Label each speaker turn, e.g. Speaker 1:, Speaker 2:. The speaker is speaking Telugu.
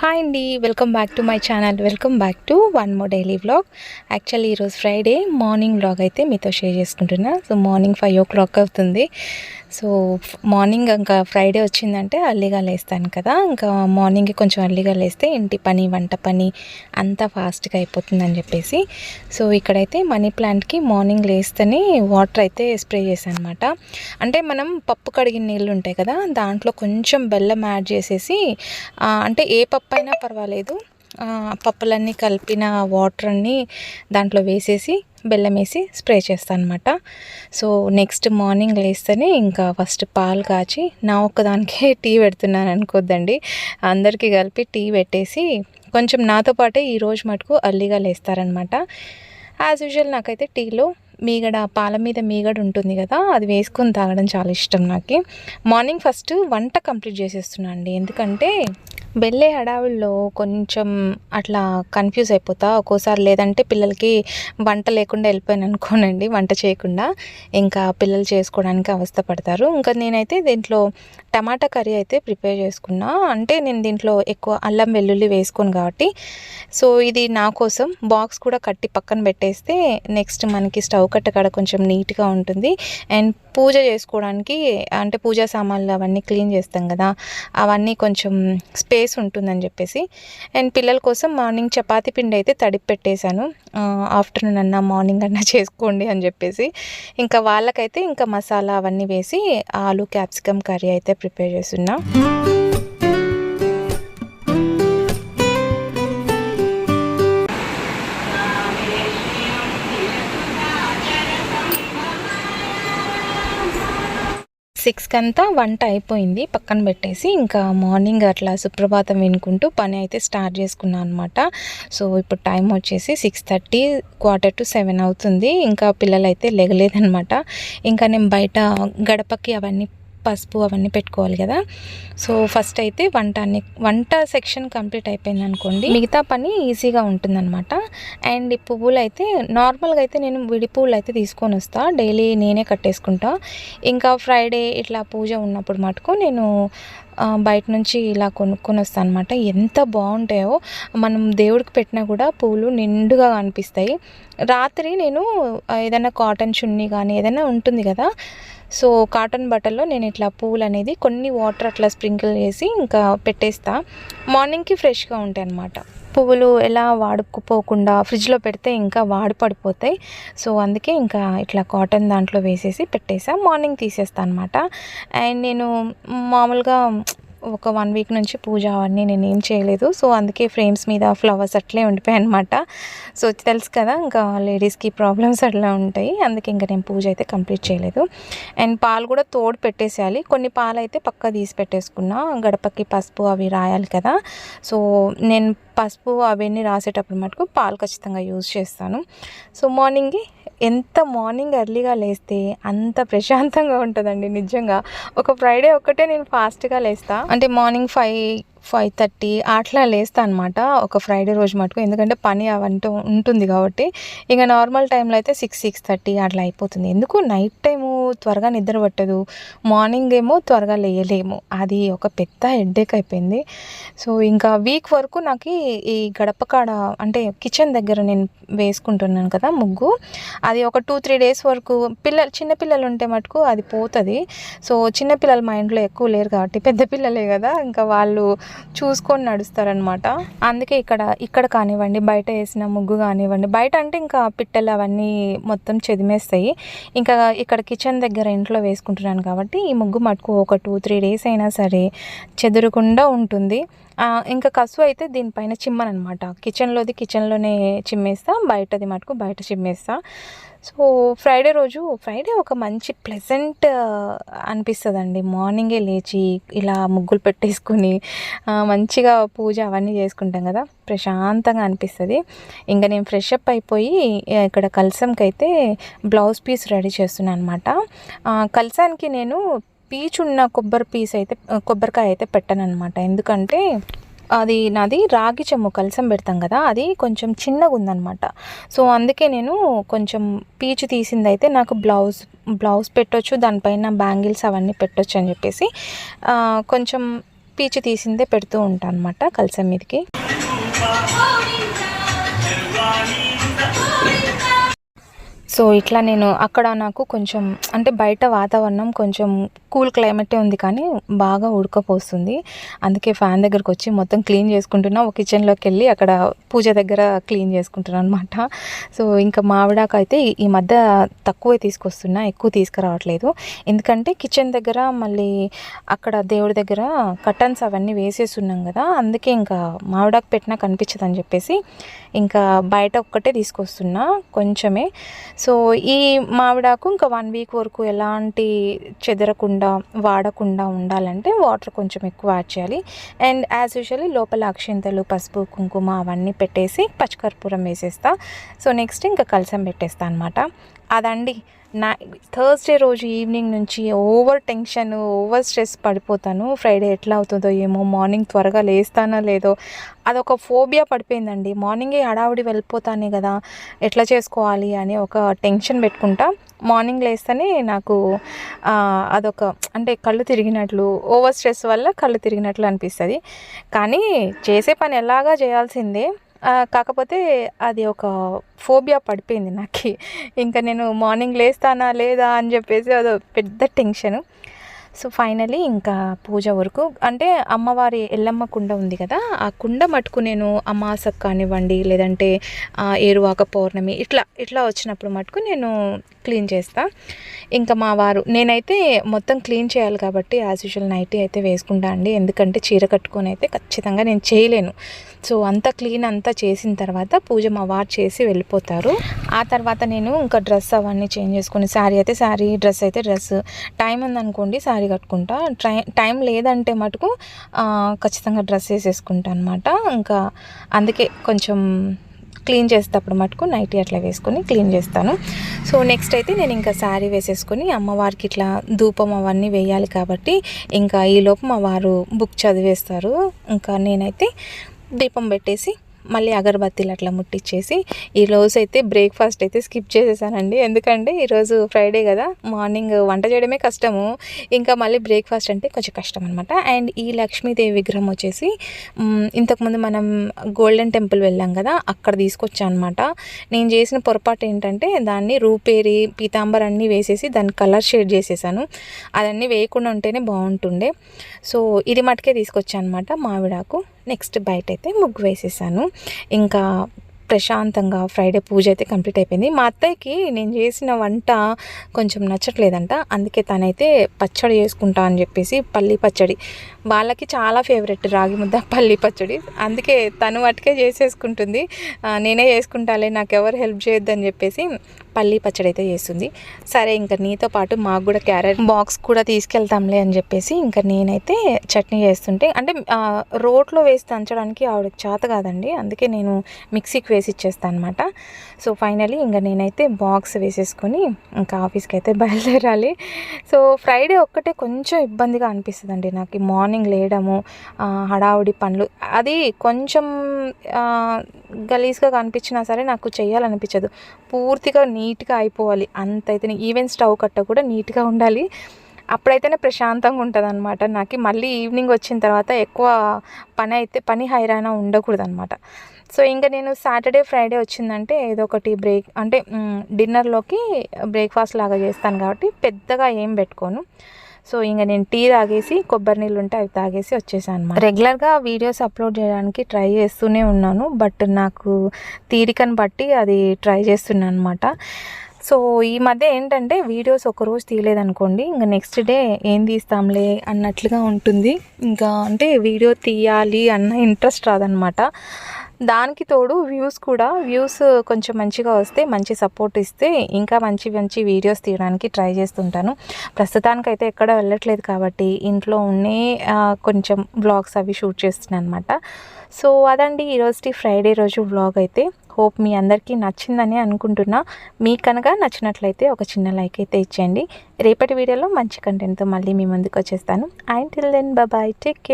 Speaker 1: హాయ్ అండి, welcome back to my channel. Welcome back to one more daily vlog. Actually ఈరోజు ఫ్రైడే మార్నింగ్ వ్లాగ్ అయితే మీతో షేర్ చేసుకుంటున్నా. సో మార్నింగ్ 5 o'clock అవుతుంది. సో మార్నింగ్ ఇంకా ఫ్రైడే వచ్చిందంటే అర్లీగా లేస్తాను కదా, ఇంకా మార్నింగ్ కొంచెం అర్లీగా లేస్తే ఇంటి పని వంట పని అంతా ఫాస్ట్గా అయిపోతుందని చెప్పేసి సో ఇక్కడైతే మనీ ప్లాంట్కి మార్నింగ్ లేస్తేనే వాటర్ అయితే స్ప్రే చేశాను అనమాట. అంటే మనం పప్పు కడిగిన నీళ్ళు ఉంటాయి కదా, దాంట్లో కొంచెం బెల్లం యాడ్ చేసేసి అంటే ఏ పప్పు అయినా పర్వాలేదు, పప్పులన్నీ కలిపిన వాటర్ అన్నీ దాంట్లో వేసేసి బెల్లం వేసి స్ప్రే చేస్తాను అనమాట. సో నెక్స్ట్ మార్నింగ్ లేస్తేనే ఇంకా ఫస్ట్ పాలు కాచి నా ఒక్కదానికే టీ పెడుతున్నాను అనుకోద్దండి, అందరికీ కలిపి టీ పెట్టేసి కొంచెం నాతో పాటే ఈరోజు మటుకు అర్లీగా లేస్తారనమాట. యాజ్ యూజువల్ నాకైతే టీలో మీగడ, పాల మీద మీగడ ఉంటుంది కదా, అది వేసుకొని తాగడం చాలా ఇష్టం నాకు. మార్నింగ్ ఫస్ట్ వంట కంప్లీట్ చేసేస్తున్నాను అండి, ఎందుకంటే వెళ్ళే హడావిడిలో కొంచెం అట్లా కన్ఫ్యూజ్ అయిపోతా ఒక్కోసారి. లేదంటే పిల్లలకి వంట లేకుండా వెళ్ళిపోయాను అనుకోనండి, వంట చేయకుండా ఇంకా పిల్లలు చేసుకోవడానికి అవస్థ పడతారు. ఇంకా నేనైతే దీంట్లో టమాటా కర్రీ అయితే ప్రిపేర్ చేసుకున్నా. అంటే నేను దీంట్లో ఎక్కువ అల్లం వెల్లుల్లి వేసుకోను కాబట్టి సో ఇది నా కోసం బాక్స్ కూడా కట్టి పక్కన పెట్టేస్తే నెక్స్ట్ మనకి స్టవ్ కట్ట కాడ కొంచెం నీట్గా ఉంటుంది. అండ్ పూజ చేసుకోవడానికి అంటే పూజా సామాన్లు అవన్నీ క్లీన్ చేస్తాం కదా, అవన్నీ కొంచెం స్పేస్ ఉంటుందని చెప్పేసి. అండ్ పిల్లల కోసం మార్నింగ్ చపాతీ పిండి అయితే తడిపి పెట్టేశాను, ఆఫ్టర్నూన్ అన్నా మార్నింగ్ అన్నా చేసుకోండి అని చెప్పేసి. ఇంకా వాళ్ళకైతే ఇంకా మసాలా అవన్నీ వేసి ఆలు క్యాప్సికమ్ కర్రీ అయితే ప్రిపేర్ చేస్తున్నా. 6 అంతా వంట అయిపోయింది, పక్కన పెట్టేసి ఇంకా మార్నింగ్ అట్లా సుప్రభాతం వినుకుంటూ పని అయితే స్టార్ట్ చేసుకున్నాను అనమాట. సో ఇప్పుడు టైం వచ్చేసి 6:30, 6:45 అవుతుంది. ఇంకా పిల్లలు అయితే లెగలేదనమాట. ఇంకా నేను బయట గడపకి అవన్నీ పసుపు అవన్నీ పెట్టుకోవాలి కదా. సో ఫస్ట్ అయితే వంట సెక్షన్ కంప్లీట్ అయిపోయింది అనుకోండి, మిగతా పని ఈజీగా ఉంటుందన్నమాట. అండ్ ఈ పువ్వులు అయితే నార్మల్గా అయితే నేను విడి పువ్వులు అయితే తీసుకొని వస్తా, డైలీ నేనే కట్టేసుకుంటా. ఇంకా ఫ్రైడే ఇట్లా పూజ ఉన్నప్పుడు మటుకు నేను బయట నుంచి ఇలా కొనుక్కొని వస్తాను అనమాట. ఎంత బాగుంటాయో, మనం దేవుడికి పెట్టినా కూడా పువ్వులు నిండుగా కనిపిస్తాయి. రాత్రి నేను ఏదైనా కాటన్ చున్నీ కానీ ఏదైనా ఉంటుంది కదా, సో కాటన్ బట్టల్లో నేను ఇట్లా పువ్వులు అనేది కొన్ని వాటర్ అట్లా స్ప్రింకిల్ చేసి ఇంకా పెట్టేస్తా. మార్నింగ్కి ఫ్రెష్గా ఉంటాయి అన్నమాట. పువ్వులు ఎలా వాడుకుపోకుండా ఫ్రిడ్జ్లో పెడితే ఇంకా వాడి పడిపోతాయి. సో అందుకే ఇంకా ఇట్లా కాటన్ దాంట్లో వేసేసి పెట్టేసా, మార్నింగ్ తీసేస్తాను అనమాట. అండ్ నేను మామూలుగా ఒక 1 వీక్ నుంచి పూజ అవన్నీ నేను ఏం చేయలేదు. సో అందుకే ఫ్రేమ్స్ మీద ఫ్లవర్స్ అట్లే ఉండిపోయాయి అనమాట. సో తెలుసు కదా, ఇంకా లేడీస్కి ప్రాబ్లమ్స్ అట్లా ఉంటాయి, అందుకే ఇంకా నేను పూజ అయితే కంప్లీట్ చేయలేదు. అండ్ పాలు కూడా తోడు పెట్టేసేయాలి, కొన్ని పాలు అయితే పక్కా తీసి పెట్టేసుకున్నా, గడపకి పసుపు అవి రాయాలి కదా. సో నేను పసుపు అవన్నీ రాసేటప్పుడు మటుకు పాలు ఖచ్చితంగా యూజ్ చేస్తాను. సో మార్నింగ్ ఎర్లీగా లేస్తే అంత ప్రశాంతంగా ఉంటుందండి నిజంగా. ఒక ఫ్రైడే ఒక్కటే నేను ఫాస్ట్గా లేస్తా, అంటే మార్నింగ్ 5:30 అట్లా లేస్తా అనమాట ఒక ఫ్రైడే రోజు మటుకు, ఎందుకంటే పని అవంటూ ఉంటుంది కాబట్టి. ఇంకా నార్మల్ టైంలో అయితే 6:30 అట్లా అయిపోతుంది. ఎందుకు నైట్ టైము త్వరగా నిద్ర పట్టదు, మార్నింగ్ ఏమో త్వరగా లేయలేము, అది ఒక పెద్ద హెడ్ఏక్ అయిపోయింది. సో ఇంకా వీక్ వరకు నాకు ఈ గడప కాడ అంటే కిచెన్ దగ్గర నేను వేసుకుంటున్నాను కదా ముగ్గు, అది ఒక 2-3 డేస్ వరకు చిన్నపిల్లలు ఉంటే మటుకు అది పోతుంది. సో చిన్నపిల్లలు మా ఇంట్లో ఎక్కువ లేరు కాబట్టి, పెద్ద పిల్లలే కదా, ఇంకా వాళ్ళు చూసుకొని నడుస్తారనమాట. అందుకే ఇక్కడ కానివ్వండి, బయట వేసిన ముగ్గు కానివ్వండి, బయట అంటే ఇంకా పిట్టలు అవన్నీ మొత్తం చెదిమేస్తాయి. ఇంకా ఇక్కడ కిచెన్ దగ్గర ఇంట్లో వేసుకుంటున్నాను కాబట్టి ఈ ముగ్గు మటుకు ఒక 2-3 డేస్ అయినా సరే చెదరకుండా ఉంటుంది. ఇంకా కసు అయితే దీనిపైన చిమ్మనమాట, కిచెన్లోనే చిమ్మేస్తా, బయటది మటుకు బయట చిమ్మేస్తా. సో ఫ్రైడే ఒక మంచి ప్లెజెంట్ అనిపిస్తుందండి. మార్నింగే లేచి ఇలా ముగ్గులు పెట్టేసుకొని మంచిగా పూజ అవన్నీ చేసుకుంటాం కదా, ప్రశాంతంగా అనిపిస్తుంది. ఇంకా నేను ఫ్రెష్ అప్ అయిపోయి ఇక్కడ కలసంకి అయితే బ్లౌజ్ పీస్ రెడీ చేస్తున్నాను అనమాట. కలసానికి నేను పీచున్న కొబ్బరికాయ అయితే పెట్టను అనమాట, ఎందుకంటే అది నాది రాగి చెమ్ము కలసం పెడతాం కదా, అది కొంచెం చిన్నగా ఉందన్నమాట. సో అందుకే నేను కొంచెం పీచు తీసింది అయితే నాకు బ్లౌజ్ పెట్టొచ్చు, దానిపైన బ్యాంగిల్స్ అవన్నీ పెట్టొచ్చు అని చెప్పేసి కొంచెం పీచు తీసిందే పెడుతూ ఉంటాను అనమాట కలసం మీదకి. సో ఇట్లా నేను అక్కడ నాకు కొంచెం అంటే బయట వాతావరణం కొంచెం కూల్ క్లైమేటే ఉంది, కానీ బాగా ఉడకపోస్తుంది. అందుకే ఫ్యాన్ దగ్గరకు వచ్చి మొత్తం క్లీన్ చేసుకుంటున్నా. ఒక కిచెన్లోకి వెళ్ళి అక్కడ పూజ దగ్గర క్లీన్ చేసుకుంటున్నాను అనమాట. సో ఇంకా మామిడాకు అయితే ఈ మధ్య తక్కువే తీసుకొస్తున్నా, ఎక్కువ తీసుకురావట్లేదు. ఎందుకంటే కిచెన్ దగ్గర మళ్ళీ అక్కడ దేవుడి దగ్గర కర్టన్స్ అవన్నీ వేసేస్తున్నాం కదా, అందుకే ఇంకా మామిడాకు పెట్టినా కనిపించదు అని చెప్పేసి ఇంకా బయట ఒక్కటే తీసుకొస్తున్నా కొంచెమే. సో ఈ మామిడాకు ఇంకా 1 వీక్ వరకు ఎలాంటి చెదరకుండా వాడకుండా ఉండాలంటే వాటర్ కొంచెం ఎక్కువ యాడ్ చేయాలి. అండ్ యాజ్ యూజువల్లీ లోపల అక్షింతలు, పసుపు, కుంకుమ అవన్నీ పెట్టేసి పచ్చికర్పూరం వేసేస్తా. సో నెక్స్ట్ ఇంకా కలసం పెట్టేస్తా అనమాట. అదండి థర్స్డే రోజు ఈవినింగ్ నుంచి ఓవర్ టెన్షన్, ఓవర్ స్ట్రెస్ పడిపోతాను. ఫ్రైడే ఎట్లా అవుతుందో ఏమో, మార్నింగ్ త్వరగా లేస్తానో లేదో అదొక ఫోబియా పడిపోయిందండి. మార్నింగే హడావుడి వెళ్ళిపోతానే కదా, ఎట్లా చేసుకోవాలి అని ఒక టెన్షన్ పెట్టుకుంటా. మార్నింగ్ లేస్తేనే నాకు అదొక అంటే కళ్ళు తిరిగినట్లు, ఓవర్ స్ట్రెస్ వల్ల కళ్ళు తిరిగినట్లు అనిపిస్తుంది. కానీ చేసే పని ఎలాగా చేయాల్సిందే, కాకపోతే అది ఒక ఫోబియా పడిపోయింది నాకు. ఇంకా నేను మార్నింగ్ లేస్తానా లేదా అని చెప్పేసి అదో పెద్ద టెన్షను. సో ఫైనలీ ఇంకా పూజ వరకు అంటే అమ్మవారి ఎల్లమ్మ కుండ ఉంది కదా, ఆ కుండ మటుకు నేను అమాసకు కానివ్వండి, లేదంటే ఏరువాక పౌర్ణమి ఇట్లా వచ్చినప్పుడు మటుకు నేను క్లీన్ చేస్తా. ఇంకా మా వారు నేనైతే మొత్తం క్లీన్ చేయాలి కాబట్టి యాజ్ యూజువల్ నైటీ అయితే వేసుకుంటా అండి. ఎందుకంటే చీర కట్టుకొని అయితే ఖచ్చితంగా నేను చేయలేను. సో అంతా క్లీన్ అంతా చేసిన తర్వాత పూజ మా వారు చేసి వెళ్ళిపోతారు. ఆ తర్వాత నేను ఇంకా డ్రెస్ అవన్నీ చేంజ్ చేసుకుని, శారీ అయితే శారీ, డ్రెస్ అయితే డ్రెస్. టైం ఉందనుకోండి శారీ కట్టుకుంటా, టైం లేదంటే మటుకు ఖచ్చితంగా డ్రెస్ వేసేసుకుంటా అనమాట. ఇంకా అందుకే కొంచెం క్లీన్ చేసేటప్పుడు మటుకు నైటీ అట్లా వేసుకొని క్లీన్ చేస్తాను. సో నెక్స్ట్ అయితే నేను ఇంకా శారీ వేసేసుకొని అమ్మవారికి ఇట్లా ధూపం అవన్నీ వేయాలి కాబట్టి ఇంకా ఈలోపు మా వారు బుక్ చదివేస్తారు. ఇంకా నేనైతే దీపం పెట్టేసి మళ్ళీ అగరబత్తీలు అట్లా ముట్టించేసి ఈరోజు అయితే బ్రేక్ఫాస్ట్ అయితే స్కిప్ చేసేసానండి. ఎందుకంటే ఈరోజు ఫ్రైడే కదా, మార్నింగ్ వంట చేయడమే కష్టము, ఇంకా మళ్ళీ బ్రేక్ఫాస్ట్ అంటే కొంచెం కష్టం అనమాట. అండ్ ఈ లక్ష్మీదేవి విగ్రహం వచ్చేసి ఇంతకుముందు మనం గోల్డెన్ టెంపుల్ వెళ్ళాం కదా, అక్కడ తీసుకొచ్చాను అనమాట. నేను చేసిన పొరపాటు ఏంటంటే దాన్ని రూపేరి, పీతాంబర్ అన్నీ వేసేసి దాన్ని కలర్ షేడ్ చేసేసాను. అదన్నీ వేయకుండా ఉంటేనే బాగుంటుండే. సో ఇది మటుకే తీసుకొచ్చాను అనమాట మామిడాకు. నెక్స్ట్ బయట అయితే ముగ్గు వేసేసాను. ఇంకా ప్రశాంతంగా ఫ్రైడే పూజ అయితే కంప్లీట్ అయిపోయింది. మా అత్తయ్యకి నేను చేసిన వంట కొంచెం నచ్చట్లేదంట, అందుకే తనైతే పచ్చడి చేసుకుంటా అని చెప్పేసి పల్లి పచ్చడి, వాళ్ళకి చాలా ఫేవరెట్ రాగి ముద్ద పల్లి పచ్చడి, అందుకే తను వాటికే చేసేసుకుంటుంది. నేనే చేసుకుంటాలే, నాకు ఎవరు హెల్ప్ చేయొద్దని చెప్పేసి పల్లి పచ్చడి అయితే చేస్తుంది. సరే ఇంకా నీతో పాటు మాకు కూడా క్యారెట్ బాక్స్ కూడా తీసుకెళ్తాంలే అని చెప్పేసి ఇంకా నేనైతే చట్నీ చేస్తుంటే, అంటే రోట్లో వేసి దంచడానికి ఆవిడకి చేత కాదండి, అందుకే నేను మిక్సీకి వేసి ఇచ్చేస్తాను అనమాట. సో ఫైనలీ ఇంకా నేనైతే బాక్స్ వేసేసుకొని ఇంకా ఆఫీస్కి అయితే బయలుదేరాలి. సో ఫ్రైడే ఒక్కటే కొంచెం ఇబ్బందిగా అనిపిస్తుందండి నాకు, మార్నింగ్ లేయడము, హడావుడి పనులు, అది కొంచెం గలీజ్గా కనిపించినా సరే నాకు చేయాలనిపించదు. పూర్తిగా నీట్గా అయిపోవాలి అంతైతే, ఈవెన్ స్టవ్ కట్ట కూడా నీట్గా ఉండాలి, అప్పుడైతేనే ప్రశాంతంగా ఉంటుంది అనమాట నాకు. మళ్ళీ ఈవినింగ్ వచ్చిన తర్వాత ఎక్కువ పని హైరాణ ఉండకూడదు అనమాట. సో ఇంకా నేను సాటర్డే ఫ్రైడే వచ్చిందంటే ఏదో ఒకటి అంటే డిన్నర్లోకి బ్రేక్ఫాస్ట్ లాగా చేస్తాను కాబట్టి పెద్దగా ఏం పెట్టుకోను. సో ఇంకా నేను టీ తాగేసి కొబ్బరి నీళ్ళు ఉంటే అవి తాగేసి వచ్చేసాను అనమాట. రెగ్యులర్గా వీడియోస్ అప్లోడ్ చేయడానికి ట్రై చేస్తూనే ఉన్నాను, బట్ నాకు తీరికను బట్టి అది ట్రై చేస్తున్నాను అనమాట. సో ఈ మధ్య ఏంటంటే వీడియోస్ ఒకరోజు తీయలేదనుకోండి, ఇంకా నెక్స్ట్ డే ఏం తీస్తాంలే అన్నట్లుగా ఉంటుంది. ఇంకా అంటే వీడియో తీయాలి అన్న ఇంట్రెస్ట్ రాదనమాట. దానికి తోడు వ్యూస్ కొంచెం మంచిగా వస్తే, మంచి సపోర్ట్ ఇస్తే ఇంకా మంచి మంచి వీడియోస్ తీయడానికి ట్రై చేస్తుంటాను. ప్రస్తుతానికైతే ఎక్కడ వెళ్ళట్లేదు కాబట్టి ఇంట్లో ఉండే కొంచెం వ్లాగ్స్ అవి షూట్ చేస్తున్నాను అనమాట. సో అదండి ఈరోజు ఫ్రైడే రోజు వ్లాగ్ అయితే. హోప్ మీ అందరికీ నచ్చిందని అనుకుంటున్నా. మీకు కనుక నచ్చినట్లయితే ఒక చిన్న లైక్ అయితే ఇచ్చేయండి. రేపటి వీడియోలో మంచి కంటెంట్తో మళ్ళీ మీ ముందుకు వచ్చేస్తాను. Until then bye, take care.